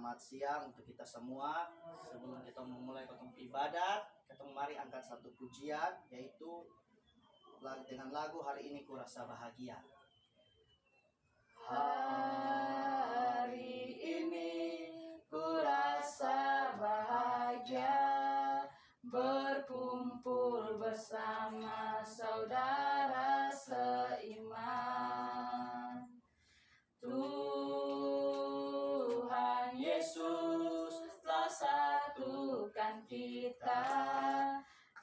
Selamat siang untuk kita semua. Sebelum kita memulai ibadat, kita mari angkat satu pujian, yaitu dengan lagu Hari Ini Ku Rasa Bahagia. Hari ini ku rasa bahagia, berkumpul bersama saudara seiman. Tuhan Yesus telah satukan kita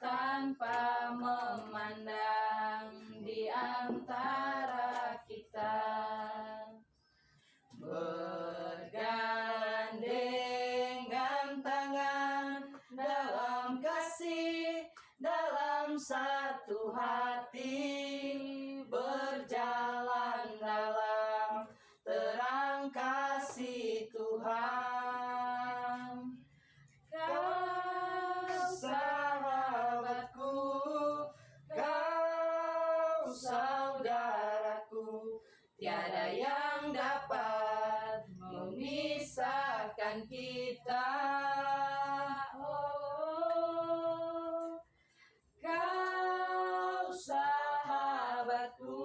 tanpa memandang di antara kita. Bergandengan tangan dalam kasih, dalam satu hati, berjalan dalam terang kasih Tuhan. Kau sahabatku, kau saudaraku, tiada yang dapat memisahkan kita. Oh, kau sahabatku,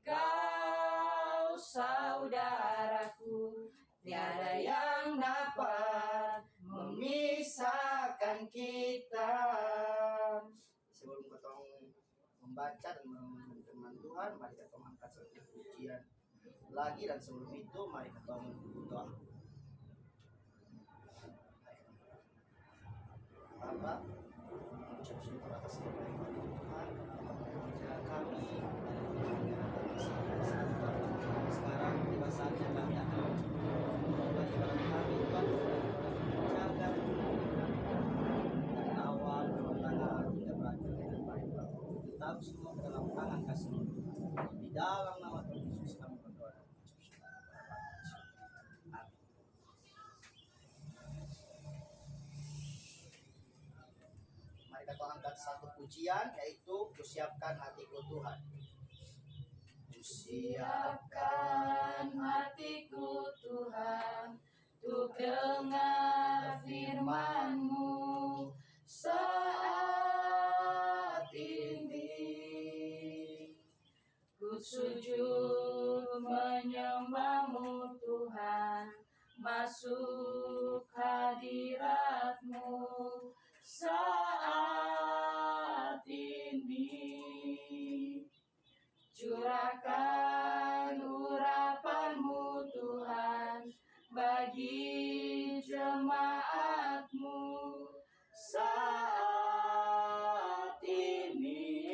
kau saudaraku, tiada yang dapat memisahkan kita. Sebelum kita membaca dan merenungkan firman Tuhan, mari kita angkat satu pujian lagi, dan sebelum itu mari kita berdoa. Bapa, mengucap syukur atas kebaikan Tuhan, menjaga kami sekarang. Tiba saatnya kami akan memulai ibadat kami, Tuhan. Jaga dari awal pertengahan hingga berakhir dengan baik. Kita semua dalam tangan kasih. Di dalam nama Tuhan Yesus kami berdoa. Amin. Mari kita angkat satu pujian, yaitu Kusiapkan Hatiku Tuhan. Kusiapkan hatiku Tuhan, untuk dengar firman-Mu saat ini. Ku sujud menyembah-Mu Tuhan, masuk hadirat-Mu saat ini. Curahkan urapan-Mu Tuhan bagi jemaat-Mu saat ini.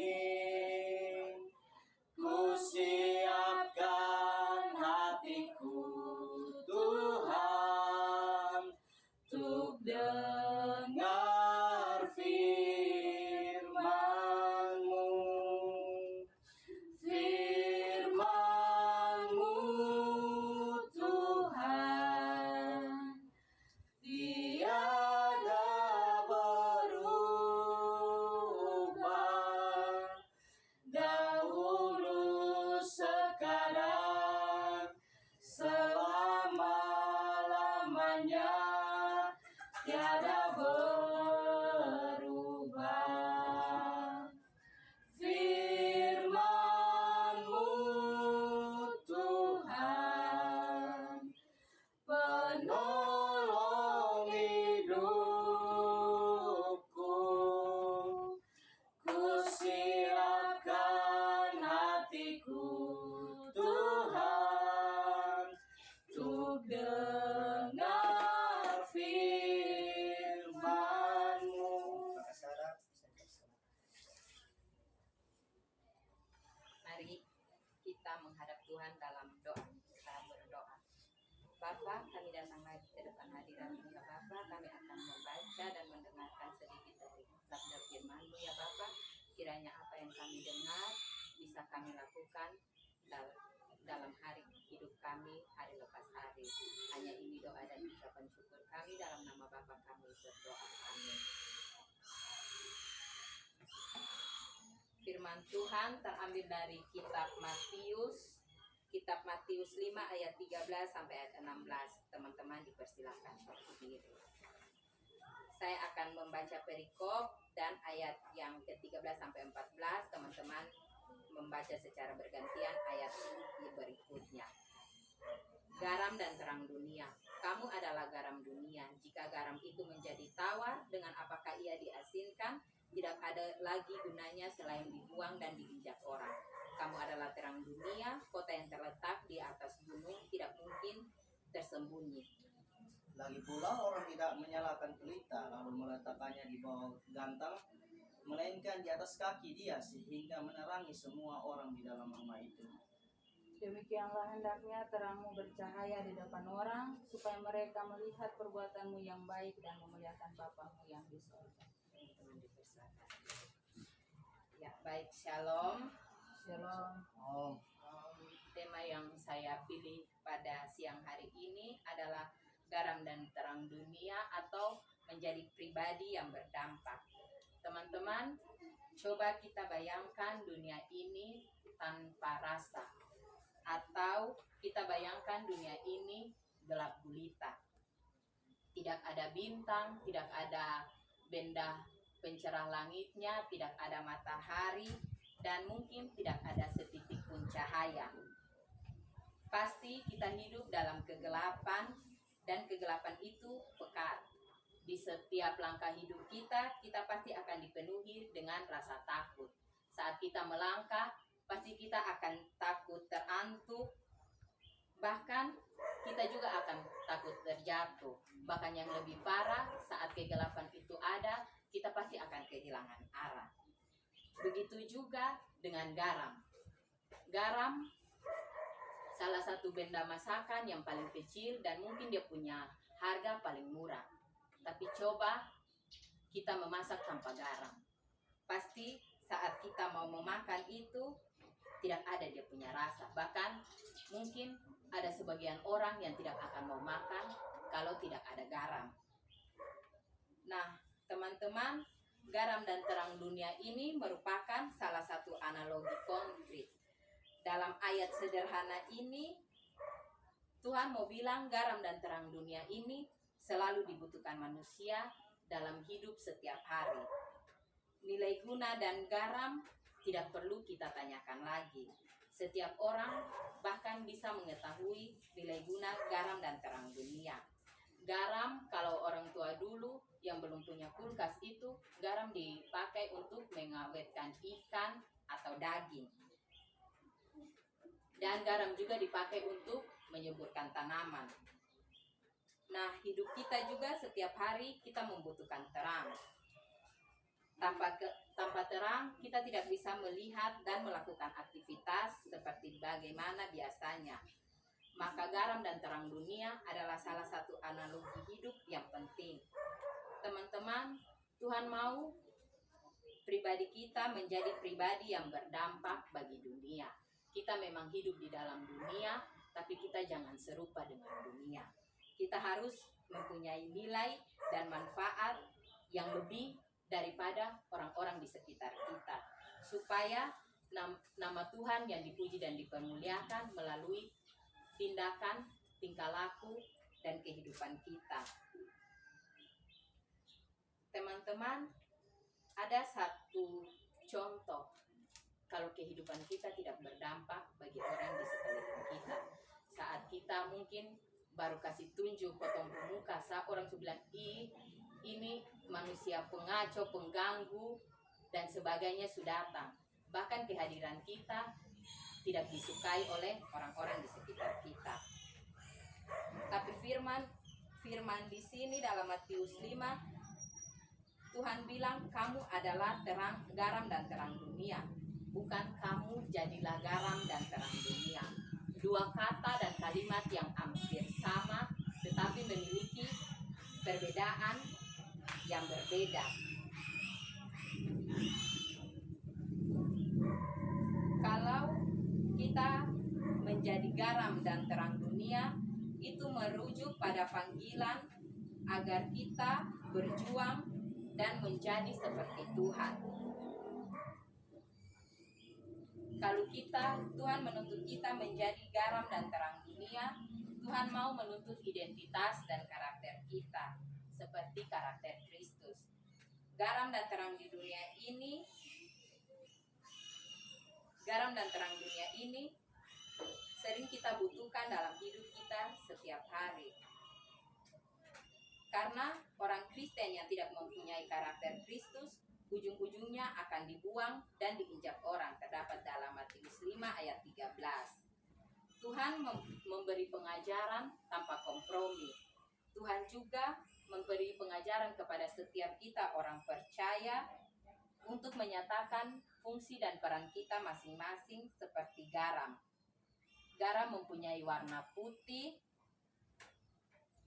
Ku siapkan hatiku Tuhan, untuk dengar firman-Mu. Firman-Mu Tuhan, tiada berubah, dahulu sekarang selama-lamanya, tiada berubah. Firman-Mu Tuhan, penolong hidupku. Ku siapkan hatiku Tuhan, untuk dengar firman-Mu. Mari kita menghadap Tuhan dalam doa. Kita berdoa. Bapa, kami datang lagi ke depan hadirat-Mu ya Bapa. Kami akan membaca dan mendengarkan sedikit dari sabda firman-Mu ya Bapa. Kiranya apa yang kami dengar bisa kami lakukan dalam hari hidup kami, hari lepas hari. Hanya ini doa dan ucapan syukur kami dalam nama Bapa kami berdoa. Amin. Firman Tuhan terambil dari kitab Matius kitab Matius 5 ayat 13 sampai ayat 16. Teman-teman dipersilakan berdiri. Saya akan membaca perikop dan ayat yang ke-13 sampai 14. Teman-teman membaca secara bergantian ayat berikutnya. Garam dan terang dunia. Kamu adalah garam dunia. Jika garam itu menjadi tawar, dengan apakah ia diasinkan? Tidak ada lagi gunanya selain dibuang dan diinjak orang. Kamu adalah terang dunia. Kota yang terletak di atas gunung tidak mungkin tersembunyi. Lagi pula orang tidak menyalakan pelita lalu meletakkannya di bawah gantang, melainkan di atas kaki dia sehingga menerangi semua orang di dalam rumah itu. Demikianlah hendaknya terangmu bercahaya di depan orang, supaya mereka melihat perbuatanmu yang baik dan memuliakan Bapamu yang di surga. Teman-teman dipersilakan. Ya, baik, shalom. Shalom. Tema yang saya pilih pada siang hari ini adalah garam dan terang dunia atau menjadi pribadi yang berdampak. Teman-teman, coba kita bayangkan dunia ini tanpa rasa. Atau kita bayangkan dunia ini gelap gulita. Tidak ada bintang, tidak ada benda pencerah langitnya, tidak ada matahari, dan mungkin tidak ada setitik pun cahaya. Pasti kita hidup dalam kegelapan, dan kegelapan itu pekat. Di setiap langkah hidup kita pasti akan dipenuhi dengan rasa takut. Saat kita melangkah, pasti kita akan takut terantuk, bahkan kita juga akan takut terjatuh. Bahkan yang lebih parah, saat kegelapan itu ada, kita pasti akan kehilangan arah. Begitu juga dengan garam. Garam salah satu benda masakan yang paling kecil dan mungkin dia punya harga paling murah. Tapi coba kita memasak tanpa garam. Pasti saat kita mau memakan itu tidak ada dia punya rasa. Bahkan mungkin ada sebagian orang yang tidak akan mau makan kalau tidak ada garam. Nah, teman-teman, garam dan terang dunia ini merupakan salah satu analogi konkret. Dalam ayat sederhana ini, Tuhan mau bilang garam dan terang dunia ini selalu dibutuhkan manusia dalam hidup setiap hari. Nilai guna dan garam tidak perlu kita tanyakan lagi. Setiap orang bahkan bisa mengetahui nilai guna garam dan terang dunia. Garam, kalau orang tua dulu yang belum punya kulkas itu, garam dipakai untuk mengawetkan ikan atau daging. Dan garam juga dipakai untuk menyuburkan tanaman. Nah, hidup kita juga setiap hari kita membutuhkan terang. Tanpa terang, kita tidak bisa melihat dan melakukan aktivitas seperti bagaimana biasanya. Maka garam dan terang dunia adalah salah satu analogi hidup yang penting. Teman-teman, Tuhan mau pribadi kita menjadi pribadi yang berdampak bagi dunia. Kita memang hidup di dalam dunia, tapi kita jangan serupa dengan dunia. Kita harus mempunyai nilai dan manfaat yang lebih daripada orang-orang di sekitar kita, supaya nama Tuhan yang dipuji dan dipermuliakan melalui tindakan, tingkah laku, dan kehidupan kita. Teman-teman, ada satu contoh kalau kehidupan kita tidak berdampak bagi orang di sekeliling kita. Saat kita mungkin baru kasih tunjuk potong muka, orang tuh bilang, ini manusia pengacau, pengganggu, dan sebagainya sudah datang. Bahkan kehadiran kita tidak disukai oleh orang-orang di sekitar kita. Tapi firman di sini dalam Matius 5, Tuhan bilang kamu adalah terang, garam dan terang dunia. Bukan kamu jadilah garam dan terang dunia. Dua kata dan kalimat yang hampir sama, tetapi memiliki perbedaan yang berbeda. Kalau kita menjadi garam dan terang dunia, itu merujuk pada panggilan agar kita berjuang dan menjadi seperti Tuhan. Kalau Tuhan menuntut kita menjadi garam dan terang dunia, Tuhan mau menuntut identitas dan karakter kita, seperti karakter Kristus. Garam dan terang dunia ini sering kita butuhkan dalam hidup kita setiap hari. Karena orang Kristen yang tidak mempunyai karakter Kristus, ujung-ujungnya akan dibuang dan diinjak orang, terdapat dalam Matius 5 ayat 13. Tuhan memberi pengajaran tanpa kompromi. Tuhan juga memberi pengajaran kepada setiap kita orang percaya untuk menyatakan fungsi dan peran kita masing-masing seperti garam. Garam mempunyai warna putih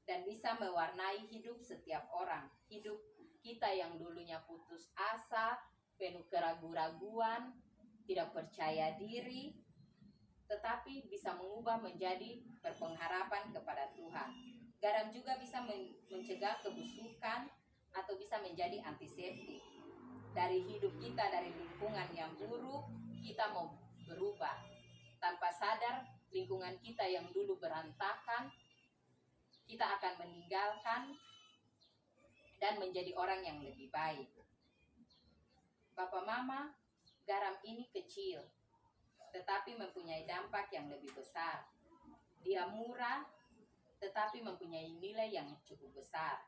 dan bisa mewarnai hidup setiap orang. Hidup kita yang dulunya putus asa, penuh keraguan-raguan, tidak percaya diri, tetapi bisa mengubah menjadi berpengharapan kepada Tuhan. Garam juga bisa mencegah kebusukan atau bisa menjadi antiseptik. Dari hidup kita, dari lingkungan yang buruk, kita mau berubah. Tanpa sadar, lingkungan kita yang dulu berantakan, kita akan meninggalkan dan menjadi orang yang lebih baik. Bapak Mama, garam ini kecil, tetapi mempunyai dampak yang lebih besar. Dia murah, tetapi mempunyai nilai yang cukup besar.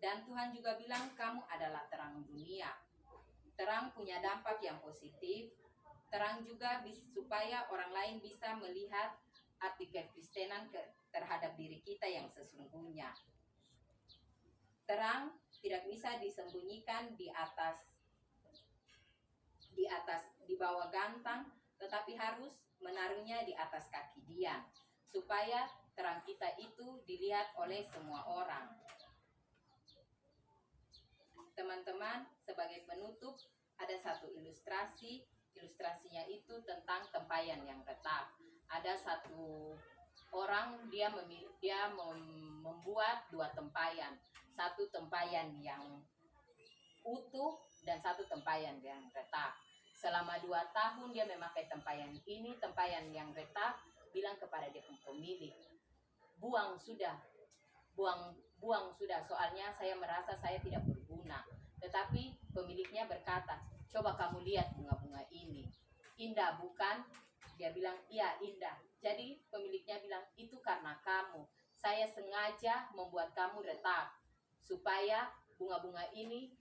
Dan Tuhan juga bilang kamu adalah terang dunia. Terang punya dampak yang positif. Terang juga supaya orang lain bisa melihat arti kekristenan terhadap diri kita yang sesungguhnya. Terang tidak bisa disembunyikan di bawah gantang, tetapi harus menaruhnya di atas kaki Dia, supaya terang kita itu dilihat oleh semua orang. Teman-teman, sebagai penutup ada satu ilustrasi. Ilustrasinya itu tentang tempayan yang retak. Ada satu orang, dia membuat dua tempayan. Satu tempayan yang utuh dan satu tempayan yang retak. Selama 2 tahun dia memakai tempayan ini, tempayan yang retak, bilang kepada dia pemilik, buang sudah, soalnya saya merasa saya tidak berguna. Tetapi pemiliknya berkata, coba kamu lihat bunga-bunga ini, indah bukan? Dia bilang, iya indah. Jadi pemiliknya bilang, itu karena kamu. Saya sengaja membuat kamu retak, supaya bunga-bunga ini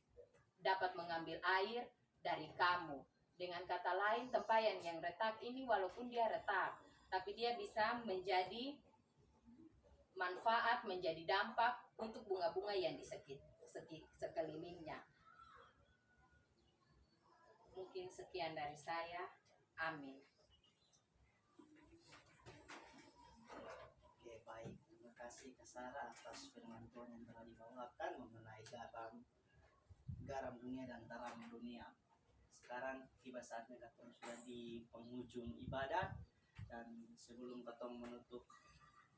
dapat mengambil air dari kamu. Dengan kata lain, tempayan yang retak ini walaupun dia retak, tapi dia bisa menjadi manfaat, menjadi dampak untuk bunga-bunga yang di sekelilingnya. Mungkin sekian dari saya. Amin. Oke, baik. Terima kasih Kak Sarah atas firman Tuhan yang telah dibawakan mengenai garam dunia dan terang dunia. Sekarang tiba saatnya kita sudah di penghujung ibadah, dan sebelum kita menutup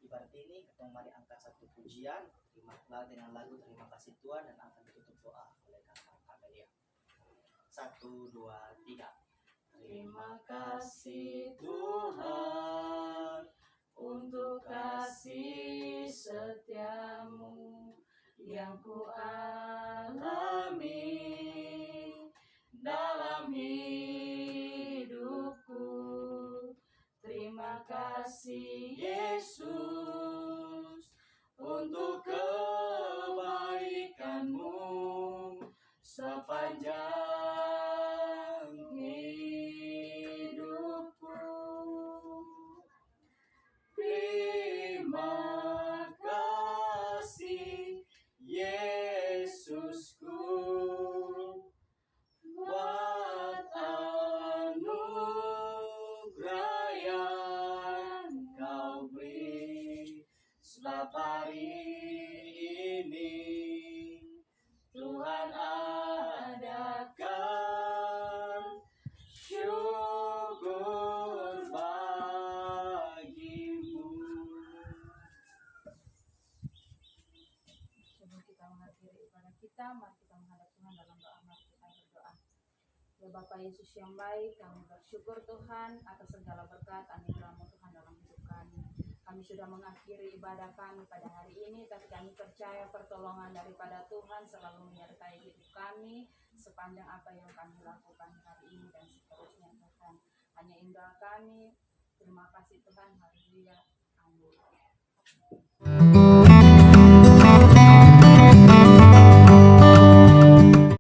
ibadah ini, kita mari angkat satu pujian dengan lagu Terima Kasih Tuhan, dan akan ditutup doa oleh Kakak Amelia. 1, 2, 3. Terima kasih Tuhan untuk kasih setiamu yang ku alami dalam hidupku. Terima kasih Yesus untuk kebaikanmu sepanjang hidupku. Terima kasih Yesusku buat anugerah yang kau beri. Sebab hari ini Tuhan adakan syukur bagimu. Sebelum kita mengakhiri ibadah kita, mari kita menghadap Tuhan dalam doa. Mari kita berdoa. Ya Bapa Yesus yang baik, kami bersyukur Tuhan atas segala berkat anugerah-Mu Tuhan dalam hidup kami. Kami sudah mengakhiri ibadah kami pada hari ini, tapi kami percaya pertolongan daripada Tuhan selalu menyertai hidup kami sepanjang apa yang kami lakukan hari ini dan seterusnya Tuhan. Hanya indah kami, terima kasih Tuhan, haleluya, amin.